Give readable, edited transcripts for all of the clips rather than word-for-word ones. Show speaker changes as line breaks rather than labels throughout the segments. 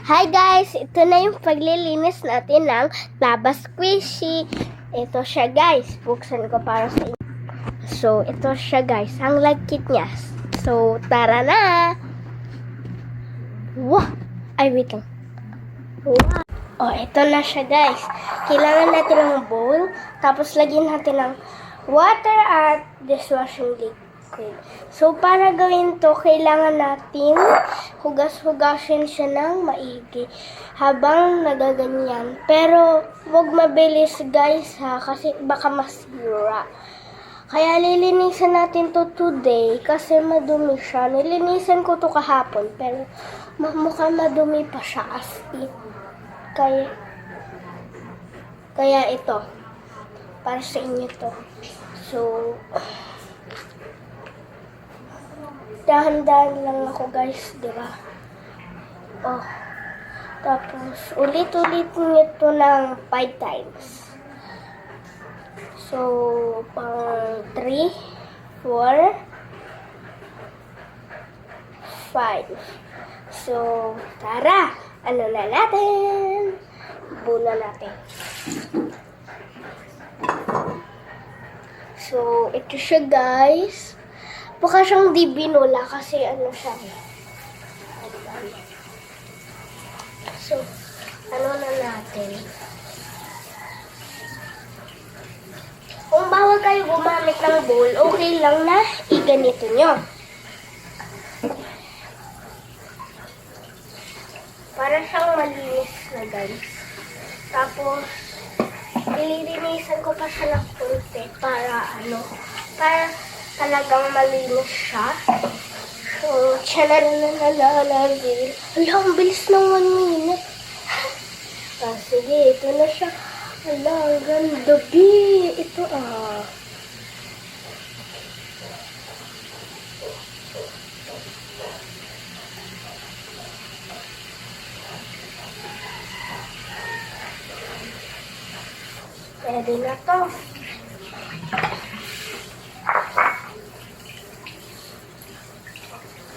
Hi guys! Ito na yung paglilinis natin ng Laba Squishy. Ito siya guys. Buksan ko para sa inyo. So, ito siya guys. Ang lagkit niya. So, tara na! Wow! Ay, wait lang. Wow! Oh, ito na siya guys. Kailangan natin ng bowl. Tapos, lagyan natin ng water at dishwashing liquid. So, para gawin to, kailangan natin hugas-hugasin siya ng maigi habang nagaganyan. Pero, huwag mabilis guys ha, kasi baka masira. Kaya lilinisan natin to today kasi madumi siya. Nilinisan ko to kahapon, pero mukhang madumi pa siya as in. Kaya ito, para sa inyo to. So, dahan-dahan lang ako guys, di ba? Oh. Tapos, ulit-ulit nyo ito ng 5 times. So, pang 3, 4, 5. So, tara! Ano na natin? Buna natin. So, ito siya guys. Baka siyang di binula kasi ano siya. So, ano na natin. Kung bawal kayo gumamit ng bowl, okay lang na iganito nyo. Para siyang malinis na guys. Tapos, nililinisan ko pa siya ng konti para talagang malinis siya. So, chanalalalalalalal. Ala, ang bilis ng 1 minute. Sige, ito na siya. Ala, ang ganda, B. Ito, Pwede na to.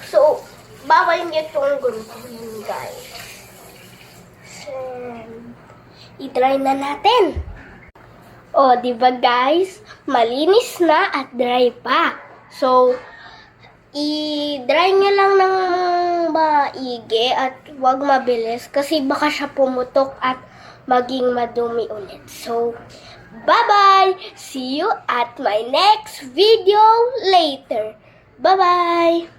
So, bawal nyo itong gunting, guys. So, i-dry na natin. O, diba guys? Malinis na at dry pa. So, i-dry nyo lang ng maigi at wag mabilis kasi baka siya pumutok at maging madumi ulit. So, bye-bye! See you at my next video later. Bye-bye!